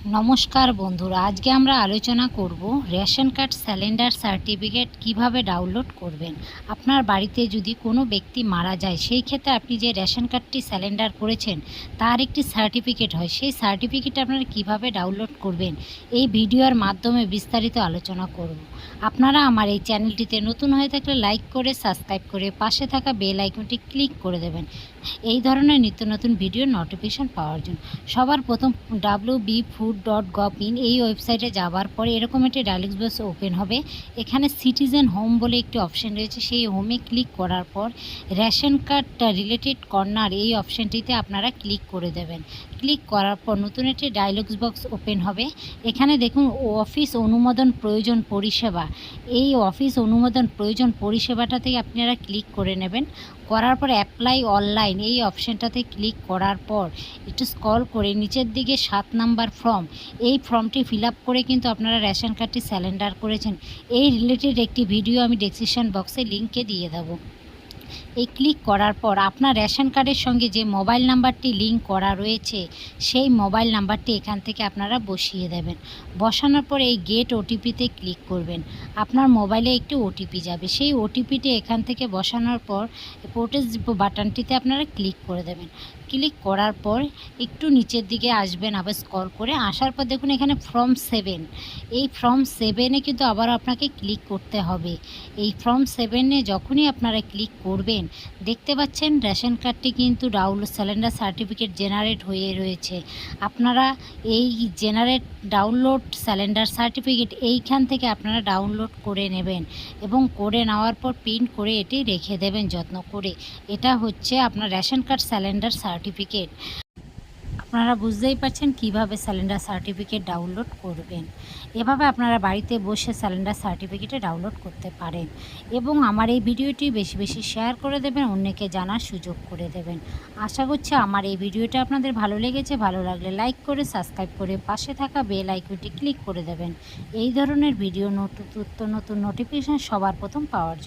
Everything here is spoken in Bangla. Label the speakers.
Speaker 1: নমস্কার বন্ধুরা, আজকে আমরা আলোচনা করব রেশন কার্ড সিলিন্ডার সার্টিফিকেট কিভাবে ডাউনলোড করবেন। আপনার বাড়িতে যদি কোনো ব্যক্তি মারা যায়, সেই ক্ষেত্রে আপনি যে রেশন কার্ডটি সিলিন্ডার করেছেন তার একটি সার্টিফিকেট হয়, সেই সার্টিফিকেট আপনারা কিভাবে ডাউনলোড করবেন এই ভিডিওর মাধ্যমে বিস্তারিত আলোচনা করব। আপনারা আমার এই চ্যানেলটিতে নতুন হয়ে থাকলে লাইক করে সাবস্ক্রাইব করে পাশে থাকা বেল আইকনটি ক্লিক করে দেবেন এই ধরনের নিত্য নতুন ভিডিওর নোটিফিকেশন পাওয়ার জন্য। সবার প্রথম wbfood.gov.in এই ওয়েবসাইটে যাওয়ার পরে এরকম একটি ডায়ালগ বক্স ওপেন হবে। এখানে সিটিজেন হোম বলে একটি অপশন রয়েছে, সেই হোমে ক্লিক করার পর রেশন কার্ড রিলেটেড কর্নার এই অপশানটিতে আপনারা ক্লিক করে দেবেন। ক্লিক করার পর নতুন একটি ডায়ালগ বক্স ওপেন হবে। এখানে দেখুন অফিস অনুমোদন প্রয়োজন পরিষেবা, এই অফিস অনুমোদন প্রয়োজন পরিষেবাটা থেকে আপনারা ক্লিক করে নেবেন। করার পর অ্যাপ্লাই অনলাইন এই অপশানটাতে ক্লিক করার পর একটু স্ক্রল করে নিচের দিকে 7 নাম্বার ফর্ম, এই ফর্মটি ফিল আপ করে কিন্তু আপনারা রেশন কার্ডটি সিলিন্ডার করেছেন এই রিলেটেড একটি ভিডিও আমি ডেসক্রিপশন বক্সে লিঙ্কে দিয়ে দেবো। এই ক্লিক করার পর আপনার রেশন কার্ডের সঙ্গে যে মোবাইল নাম্বারটি লিঙ্ক করা রয়েছে সেই মোবাইল নাম্বারটি এখান থেকে আপনারা বসিয়ে দেবেন। বসানোর পর এই গেট ওটিপিতে ক্লিক করবেন। আপনার মোবাইলে একটি ওটিপি যাবে, সেই ওটিপিটি এখান থেকে বসানোর পর প্রোটেস বাটনটিতে আপনারা ক্লিক করে দেবেন। ক্লিক করার পর একটু নিচের দিকে আসবেন, আবার স্ক্রল করে আসার পর দেখুন এখানে ফর্ম 7, এই ফর্ম 7-এ কিন্তু আবার আপনাকে ক্লিক করতে হবে। এই ফর্ম 7-এ যখনই আপনারা ক্লিক করবেন দেখতে পাচ্ছেন রেশন কার্ডটি কিন্তু সিলিন্ডার সার্টিফিকেট জেনারেট হয়ে রয়েছে। আপনারা এই ডাউনলোড সিলিন্ডার সার্টিফিকেট এইখান থেকে আপনারা ডাউনলোড করে নেবেন এবং করে নেওয়ার পর প্রিন্ট করে এটি রেখে দেবেন যত্ন করে। এটা হচ্ছে আপনার রেশন কার্ড সিলিন্ডার সার্টিফিকেট। আপনারা বুঝতেই পারছেন কিভাবে সিলিন্ডার সার্টিফিকেট ডাউনলোড করবেন। এভাবে আপনারা বাড়িতে বসে সিলিন্ডার সার্টিফিকেটে ডাউনলোড করতে পারেন এবং আমার এই ভিডিওটি বেশি বেশি শেয়ার করে দেবেন, অন্যকে জানার সুযোগ করে দেবেন। আশা করছি আমার এই ভিডিওটা আপনাদের ভালো লেগেছে। ভালো লাগলে লাইক করে সাবস্ক্রাইব করে পাশে থাকা বেল আইকনটি ক্লিক করে দেবেন এই ধরনের ভিডিও নতুন নোটিফিকেশন সবার প্রথম পাওয়ার জন্য।